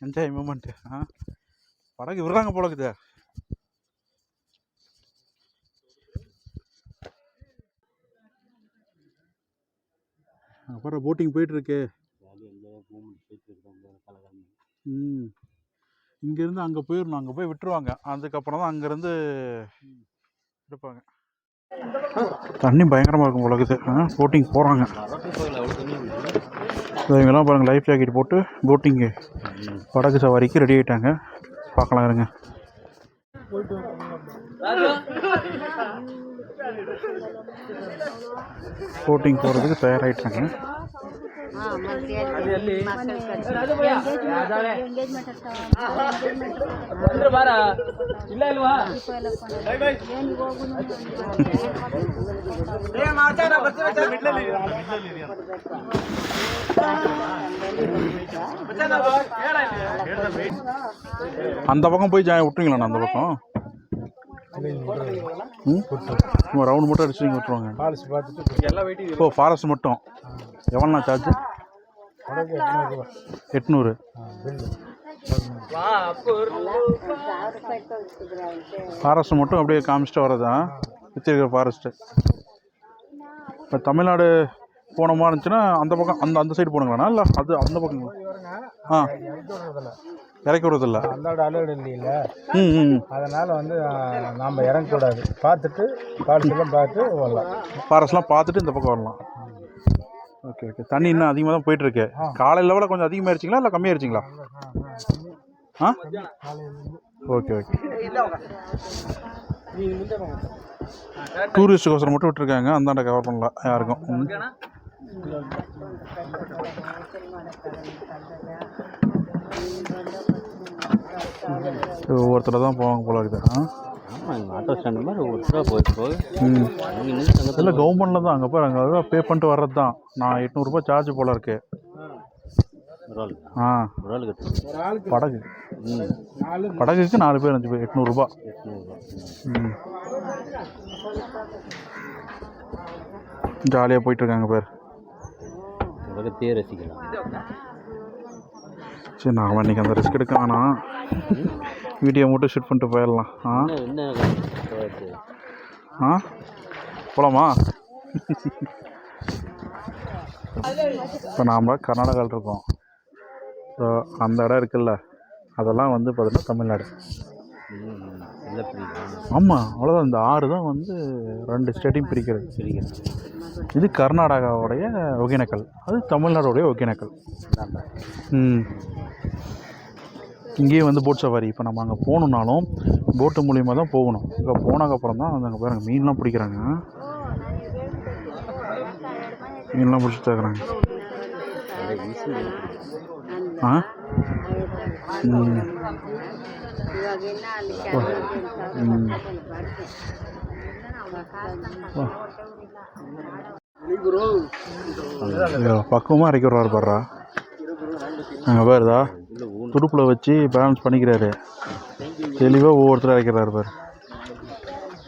enjoy moment. படகு விடுறாங்க போல இருக்குது. அப்புறம் போட்டிங் போயிட்டுருக்கு. இங்கேருந்து அங்கே போயிடணும், அங்கே போய் விட்டுருவாங்க, அதுக்கப்புறம் தான் அங்கேருந்து எடுப்பாங்க. தண்ணி பயங்கரமாக இருக்கும் உலகத்து. போட்டிங் போகிறாங்க இவங்கெல்லாம் பாருங்கள், லைஃப் ஜாக்கெட் போட்டு போட்டிங்கு படகு சவாரிக்கு ரெடி ஆகிட்டாங்க. பார்க்கலாம் இருங்க. போட்டிங் போகிறதுக்கு தயாராகிட்டாங்க. அந்த பக்கம் போய் விட்டுருங்களா? அந்த பக்கம் ரவுண்ட் மட்டும் அடிச்சு நீங்கள் விட்டுருவாங்க. ஓ, ஃபாரஸ்ட் மட்டும் எவ்வளோண்ணா சார்ஜ்? 800. ஃபாரஸ்ட் மட்டும் அப்படியே காமிச்சிட்டு வரதா வச்சிருக்கிற ஃபாரஸ்ட்டு. இப்போ தமிழ்நாடு போன மாதிரி இருந்துச்சுன்னா அந்த பக்கம் அந்த சைடு போனுங்களாண்ணா? இல்லை அது அந்த பக்கங்களா? இறக்கி விடுறதில்ல, அலோடு இல்லையில. அதனால் நாம் இறங்கக்கூடாது. பார்த்துட்டு ஃபாரஸ்ட்லாம் பார்த்து வரலாம். ஃபாரஸ்ட்லாம் பார்த்துட்டு இந்த பக்கம் வரலாம். Okay okay. தண்ணி இன்னும் அதிகமாக தான் போயிட்டுருக்கு. காலையில் லெவலில் கொஞ்சம் அதிகமாகிடுச்சிங்களா இல்லை கம்மியாகிடுச்சிங்களா? Okay okay. டூரிஸ்ட்டுக்கோசரம் மட்டும் விட்டுருக்காங்க, அந்தாண்ட கவர் பண்ணல யாருக்கும். ஒவ்வொருத்தர தான் போவாங்க போல இருக்குது. ஆட்டோ ஸ்டாண்ட் மாதிரி ஒவ்வொருத்தராக போயிட்டு இல்லை, கவர்மெண்ட்டில் தான். அங்கே போய் அங்கே தான் பே பண்ணிட்டு வர்றது தான். நான் 800 சார்ஜ் போல இருக்கு. படகுக்கு 4 பேர் 5 பேர் 800. ஜாலியாக போயிட்டுருக்காங்க பேர். உலகத்தையே ரசிக்கலாம். சரி, நாம் இன்றைக்கி அந்த ரிஸ்க் எடுக்க வேணாம், வீடியோ மட்டும் ஷூட் பண்ணிட்டு போயிடலாம். போகலாமா? இப்போ நாம் கர்நாடகாவில் இருக்கோம். ஸோ அந்த இடம் இருக்குல்ல, அதெல்லாம் பார்த்தீங்கன்னா தமிழ்நாடு. ஆமாம், அவ்வளோதான். இந்த 6 தான் 2 ஸ்டேட்டையும் பிரிக்கிறது. இது கர்நாடகாவுடைய ஒகேனக்கல், அது தமிழ்நாடுடைய ஒகேனக்கல். இங்கேயே போட் சவாரி. இப்போ நம்ம அங்கே போகணுன்னாலும் போட்டு மூலிமா தான் போகணும். இப்போ போனதுக்கப்புறம் தான் அங்கே பாருங்கள் மீன்லாம் பிடிக்கிறாங்க. மீன்லாம் பிடிச்சி தகுறாங்க. பக்குவமாக இறக்கி விட்றாரு பாடுறா. அங்கே பாருதா, துடுப்பில் வச்சு பேலன்ஸ் பண்ணிக்கிறாரு. தெளிவாக ஒவ்வொருத்தரும் இறக்கிறாரு பாரு.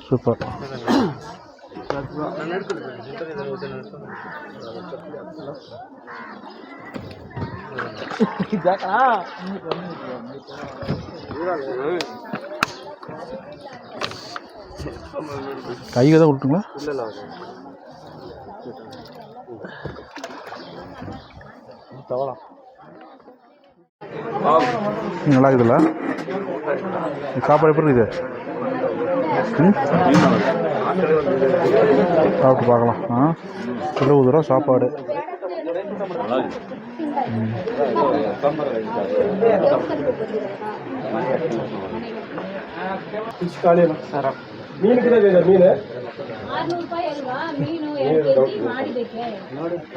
சூப்பர். கையை தான் விட்டுங்களா? நல்லா இருக்குதுல்ல சாப்பாடு? எப்படி இருக்குது? சாப்பிட்டு பார்க்கலாம். 20 ரூபா சாப்பாடு.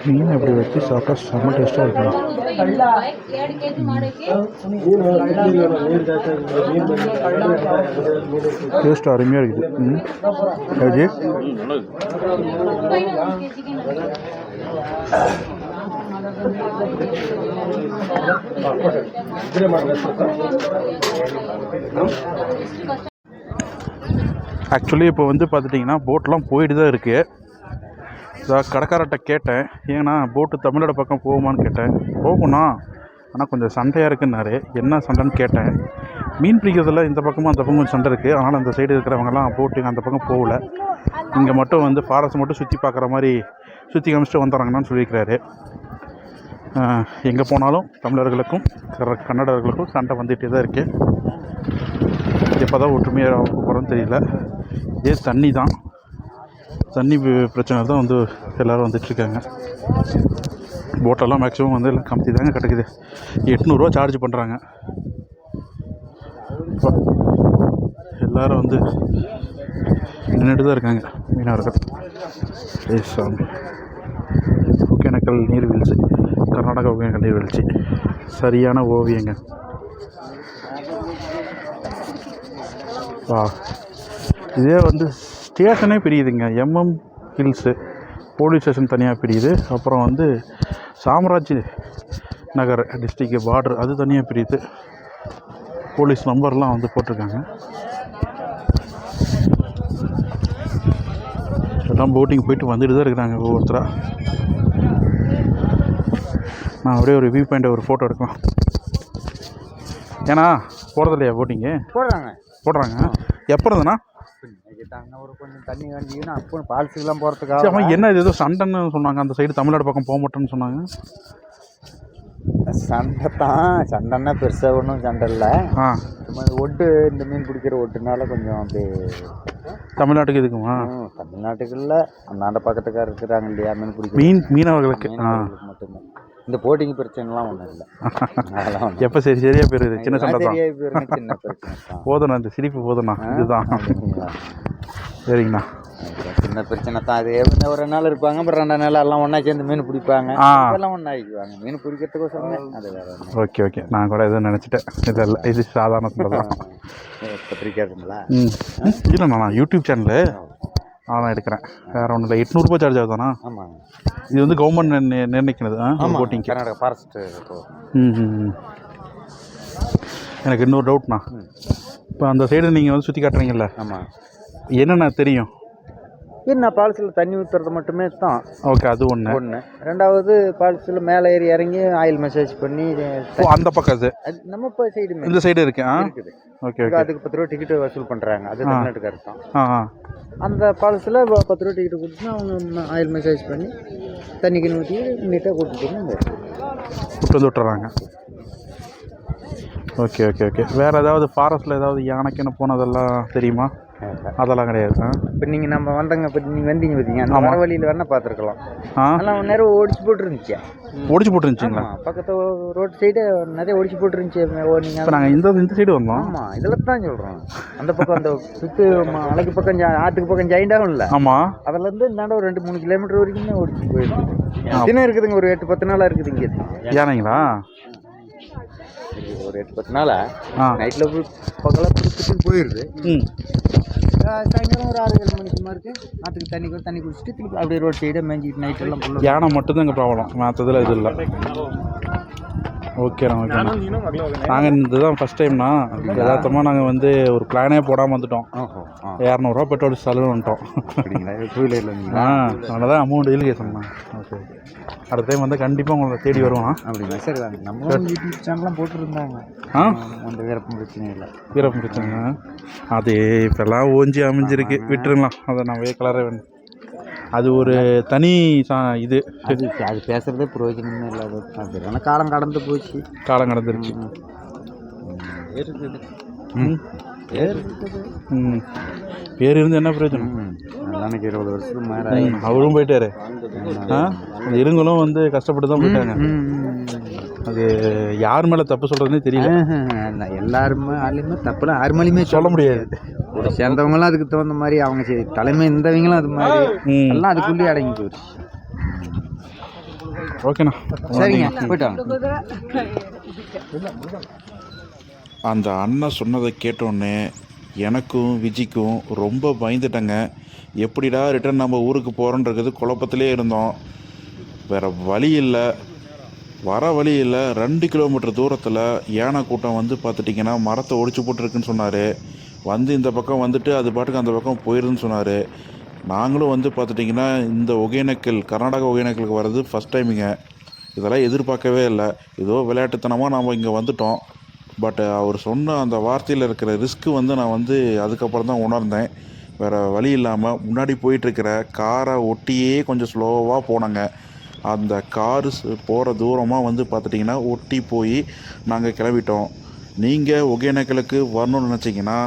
மீன் எப்படி வச்சு சாப்பிட்டா செம்ம டேஸ்ட்டாக இருக்கும். டேஸ்ட் அருமையாக இருக்குது. அஜி ஆக்சுவலி இப்போ பார்த்துட்டிங்கன்னா போட்லாம் போயிட்டு தான் இருக்குது. கடைக்காரர்கிட்ட கேட்டேன், ஏன்னா போட்டு தமிழ்நாடு பக்கம் போகுமான்னு கேட்டேன். போகும்ண்ணா, ஆனால் கொஞ்சம் சண்டையாக இருக்குன்னாரு. என்ன சண்டைன்னு கேட்டேன். மீன் பிடிக்கிறதுல இந்த பக்கமும் அந்த பக்கமும் சண்டை இருக்குது. அதனால் அந்த சைடு இருக்கிறவங்கலாம் போட்டு அந்த பக்கம் போகல. இங்கே மட்டும் ஃபாரஸ்ட் மட்டும் சுற்றி பார்க்குற மாதிரி சுற்றி காமிச்சிட்டு வந்துடுறாங்கன்னு சொல்லியிருக்கிறாரு. எங்கே போனாலும் தமிழர்களுக்கும் கன்னடர்களுக்கும் சண்டை வந்துகிட்டே தான் இருக்குது. எப்போ தான் ஒற்றுமையாக போகிறோன்னு தெரியல. இதே தண்ணி தான், தண்ணி பிரச்சனை தான் வந்து எல்லோரும் வந்துட்டுருக்காங்க. போட்டெல்லாம் மேக்ஸிமம் வந்து எல்லாம் கம்மி தாங்க கிடக்குது. 800 சார்ஜ் பண்ணுறாங்க. எல்லோரும் வந்து நின்றுட்டு தான் இருக்காங்க மீனவர்கள். சாமி. ஒகேனக்கல் நீர்வீழ்ச்சி, கர்நாடகா ஒகேனக்கல் நீர்வீழ்ச்சி சரியான ஓவியங்க. இதே வந்து ஸ்டேஷனே பிரியுதுங்க. ஹில்ஸு போலீஸ் ஸ்டேஷன் தனியாக பிரியுது. அப்புறம் வந்து சாம்ராஜ் நகர் டிஸ்ட்ரிக்ட் பார்டர் அது தனியாக பிரியுது. போலீஸ் நம்பர்லாம் வந்து போட்டிருக்காங்க. எல்லாம் போட்டிங் போயிட்டு வந்துட்டு தான் இருக்கிறாங்க ஒவ்வொருத்தராக. நான் ஒரே ஒரு வியூ பாயிண்ட் ஒரு ஃபோட்டோ எடுக்கலாம். ஏன்னா போகிறது இல்லையா போட்டிங்கு? போடுறாங்க. எப்போ இருந்ததுண்ணா? ஒரு கொஞ்சம் தண்ணி வேண்டிங்கன்னா அப்போ பால்ஸுக்கெல்லாம் போகிறதுக்காக. அவன் என்ன இது ஏதோ சண்டைன்னு சொன்னாங்க, அந்த சைடு தமிழ்நாடு பக்கம் போக மாட்டேன்னு சொன்னாங்க. சண்டை தான், சண்டைன்னா பெருசாக ஒன்றும் சண்டை இல்லை. ஒட்டு இந்த மீன் பிடிக்கிற ஒட்டுனால கொஞ்சம் அப்படியே தமிழ்நாட்டுக்கு இதுக்குமா? தமிழ்நாட்டுக்கு இல்லை, அந்த பக்கத்துக்கார இருக்கிறாங்க இல்லையா மீன் பிடிக்கிற மீனவர்களுக்கு மட்டும்தான். இந்த போட்டிங் பிரச்சனைலாம் ஒன்றும் இல்லை. அதெல்லாம் எப்போ சரியாக போயிருது, சின்ன சண்டை தான். சரியாக போயிருங்க, சின்ன பிரச்சனை போதுண்ணா, இந்த சிரிப்பு போதுண்ணா. இதுதான் சரிங்கண்ணா. சின்ன பிரச்சனை தான். அது ஒரு நாள் இருப்பாங்க, அப்புறம் 2 நாள் எல்லாம் ஒன்றா சேர்ந்து மீன் பிடிப்பாங்க. எல்லாம் ஒன்றா ஆகிக்குவாங்க மீன் பிடிக்கிறதுக்கோசரமே. அது வேறு. ஓகே. நான் கூட எதுவும் நினச்சிட்டேன். இல்லை இது சாதாரண சண்டை தான். பத்திரிக்கைங்களா? இல்லைண்ணா, நான் யூடியூப் சேனலு நான் எடுக்கிறேன். வேறு ஒன்றும் இல்லை. 800 சார்ஜ் ஆகுதாண்ணா? ஆமாங்க. இது வந்து கவர்மெண்ட் நிர்ணயிக்கிறது போட்டிங். கர்நாடகா ஃபாரஸ்ட். எனக்கு இன்னொரு டவுட்ண்ணா. இப்போ அந்த சைடு நீங்கள் வந்து சுற்றி காட்டுறீங்கல்ல? ஆமாம். என்னென்ன தெரியும்? என்ன ஃபால்ஸில் தண்ணி ஊற்றுறது மட்டுமே தான். ஓகே, அது ஒன்று. ரெண்டாவது ஃபால்ஸில் மேலே ஏறி இறங்கி ஆயில் மசாஜ் பண்ணி அந்த பக்கம் அது நம்ம இப்போ சைடு இந்த சைடு இருக்குது. ஓகே. அதுக்கு 10 ரூபா டிக்கெட்டு வசூல் பண்ணுறாங்க. அது தமிழ்நாட்டுக்கார தான். அந்த ஃபால்ஸில் 10 ரூபா டிக்கெட்டு கொடுத்துனா அவங்க ஆயில் மசாஜ் பண்ணி தண்ணி கிணி ஊற்றி நீட்டாக கூப்பிட்டு வந்து விட்டுறாங்க. ஓகே. வேறு ஏதாவது ஃபாரஸ்ட்டில் ஏதாவது யானைக்குன்னு போனதெல்லாம் தெரியுமா? அதெல்லாம் கிடையாது. இப்போ நீங்கள் நம்ம வந்தங்க, இப்போ நீங்கள் வந்தீங்க பார்த்தீங்க, அந்த வர வழியில் வேணால் பார்த்துருக்கலாம். அதெல்லாம் நேரம் ஒடிச்சு போட்டுருந்துச்சு. போட்டுருந்துச்சுங்களா? பக்கத்து ரோட் சைடு நிறைய ஒடிச்சு போட்டுருந்துச்சு. இப்போ நாங்கள் இந்த சைடு வந்தோம். ஆமாம், இதில் தான் சொல்கிறோம். அந்த பக்கம் அந்த சுற்று மலைக்கு பக்கம் ஆற்றுக்கு பக்கம் ஜாயிண்டாகும் இல்லை? ஆமாம். அதிலேருந்து இந்தாண்ட ஒரு 2-3 கிலோமீட்டர் வரைக்கும் ஒடிச்சு போயிருக்கு. தினம் இருக்குதுங்க. ஒரு 8-10 நாளாக இருக்குது இங்கே. யானைங்களா? ஒரு 8-10 நாளாக நைட்டில் போய் பக்கம்லாம் பிடிச்சிட்டு போயிடுது. சாயங்காலம் ஒரு 6-7 மணிக்கு மாதிரி ஆற்றுக்கு தண்ணி குடிச்சிட்டு திருப்பி அப்படியே ரோட் சைடே மேஞ்சிட்டு நைட்டெல்லாம் ஃபுல்லாக. யானை மட்டும்தான் எங்கள் ப்ராப்ளம், மற்றதில் இது இல்லை. ஓகேண்ணா. நாங்கள் இதுதான் ஃபஸ்ட் டைம்னா யதார்த்தமாக நாங்கள் வந்து ஒரு பிளானே போடாமல் வந்துட்டோம். 200 பெட்ரோல் செலவு வந்துட்டோம். டூ வீலரில் அதனால தான் அமௌண்ட் இலிகேஷன்ண்ணா. ஓகே. அடுத்த டைம் வந்து கண்டிப்பாக உங்களை தேடி வருவோம். அப்படிங்களா? சரி வாங்க. நம்ம யூடியூப் சேனல்லாம் போட்டுருந்தாங்க. அந்த வீரப்பம் பிரச்சனை இல்லை. வீரப்பம் பிரச்சனை அது இப்போல்லாம் ஓஞ்சி அமைஞ்சிருக்கு, விட்டுருலாம். அதை நான் கலர வேணும். அது ஒரு தனி இது. அது பேசுகிறதே பிரயோஜனமே இல்லாத. அது ஆனால் காலம் கடந்துருச்சு. பேர் இருந்து என்ன பிரயோஜனம்? எனக்கு 20 வருஷத்துக்கு மேலே அவரும் போயிட்டாரு. இருங்களும் வந்து கஷ்டப்பட்டு தான் போயிட்டாங்க. அது யார் மேலே தப்பு சொல்கிறதுனே தெரியல. எல்லாருமே ஆளுமே தப்புலாம் யார் மேலேயுமே சொல்ல முடியாது. கூட சேர்ந்தவங்களாம் அதுக்கு தகுந்த மாதிரி அவங்க சரி தலைமை இருந்தவங்களும் அது மாதிரி எல்லாம் அதுக்குள்ளேயே அடங்கி போயிடுச்சு. ஓகேண்ணா, சரிங்க, போயிட்டாங்க. அந்த அண்ணன் சொன்னதை கேட்டோன்னே எனக்கும் விஜிக்கும் ரொம்ப பயந்துட்டேங்க. எப்படிடா ரிட்டர்ன் நம்ம ஊருக்கு போகிறோன்றது குழப்பத்திலே இருந்தோம். வேறு வழி இல்லை, வர வழி இல்லை. 2 கிலோமீட்டர் தூரத்தில் யானை கூட்டம் வந்து பார்த்துட்டிங்கன்னா மரத்தை ஒடிச்சு போட்டுருக்குன்னு சொன்னார். வந்து இந்த பக்கம் வந்துட்டு அது பாட்டுக்கு அந்த பக்கம் போயிருதுன்னு சொன்னார். நாங்களும் வந்து பார்த்துட்டிங்கன்னா இந்த ஒகேனக்கல், கர்நாடகா ஒகேனக்கலுக்கு வர்றது ஃபஸ்ட் டைமுங்க. இதெல்லாம் எதிர்பார்க்கவே இல்லை. ஏதோ விளையாட்டுத்தனமாக நாம் இங்கே வந்துட்டோம். பட் அவர் சொன்ன அந்த வார்த்தையில் இருக்கிற ரிஸ்க்கு வந்து நான் வந்து அதுக்கப்புறம் தான் உணர்ந்தேன். வேறு வழி இல்லாமல் முன்னாடி போயிட்டுருக்கிற காரை ஒட்டியே கொஞ்சம் ஸ்லோவாக போனாங்க. அந்த காரு போகிற தூரமாக வந்து பார்த்துட்டிங்கன்னா ஒட்டி போய் நாங்கள் கிளம்பிட்டோம். நீங்கள் ஒகேனக்கலுக்கு வரணும்னு நினச்சிங்கன்னா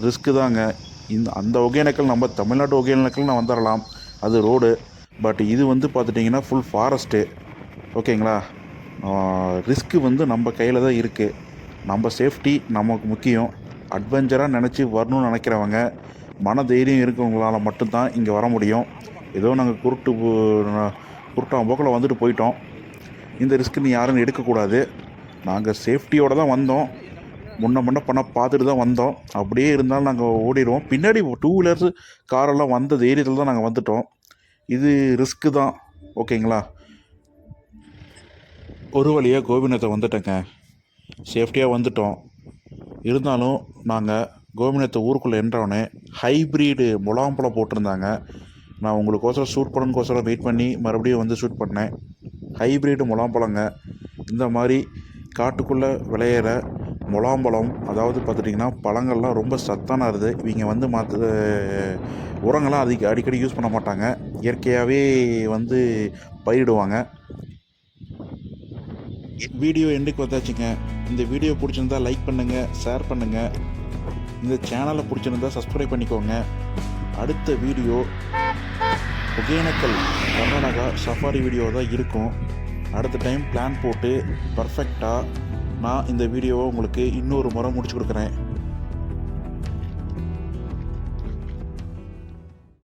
ரிஸ்க்கு தாங்க. அந்த ஒகேனக்கல் நம்ம தமிழ்நாட்டு ஒகேனக்கல் நான் வந்துடலாம், அது ரோடு. பட் இது வந்து பார்த்துட்டிங்கன்னா ஃபுல் ஃபாரஸ்ட்டு. ஓகேங்களா? ரிஸ்க்கு வந்து நம்ம கையில் தான் இருக்குது. நம்ம சேஃப்டி நமக்கு முக்கியம். அட்வென்ச்சராக நினச்சி வரணும்னு நினைக்கிறவங்க, மன தைரியம் இருக்கவங்களால மட்டும்தான் இங்கே வர முடியும். ஏதோ நாங்கள் குருட்டாம் போக்கில் வந்துட்டு போயிட்டோம். இந்த ரிஸ்க்கு யாரும் எடுக்கக்கூடாது. நாங்கள் சேஃப்டியோடு தான் வந்தோம். முன்ன பண்ண பார்த்துட்டு தான் வந்தோம். அப்படியே இருந்தாலும் நாங்கள் ஓடிடுவோம். பின்னாடி 2 வீலர்ஸு காரெல்லாம் வந்த தைரியத்தில் தான் நாங்கள் வந்துட்டோம். இது ரிஸ்க்கு தான். ஓகேங்களா? ஒரு வழியாக கோபிநாத்தை வந்துட்டேங்க. சேஃப்டியாக வந்துட்டோம். இருந்தாலும் நாங்கள் கோபிநாத்தை ஊருக்குள்ளே என்றவொடனே ஹைப்ரிடு முலாம்பழம் போட்டிருந்தாங்க. நான் உங்களுக்கோசரம் ஷூட் பண்ணணுக்கோசரம் வெயிட் பண்ணி மறுபடியும் வந்து ஷூட் பண்ணேன். ஹைப்ரிடு முலாம்பழங்க. இந்த மாதிரி காட்டுக்குள்ளே விளையிற முலாம்பழம், அதாவது பார்த்துட்டிங்கன்னா பழங்கள்லாம் ரொம்ப சத்தானது. இவங்க வந்து உரங்கள்லாம் அடிக்கடி யூஸ் பண்ண மாட்டாங்க. இயற்கையாகவே வந்து பயிரிடுவாங்க. வீடியோ எண்டுக்கு வந்தாச்சுங்க. இந்த வீடியோ பிடிச்சிருந்தா லைக் பண்ணுங்கள், ஷேர் பண்ணுங்கள். இந்த சேனலை பிடிச்சிருந்தா சப்ஸ்கிரைப் பண்ணிக்கோங்க. அடுத்த video Hogenakkal Karnataka safari video தான் இருக்கும். அடுத்த டைம் பிளான் போட்டு பர்ஃபெக்டாக நான் இந்த வீடியோவை உங்களுக்கு இன்னொரு முறை முடிச்சு கொடுக்குறேன்.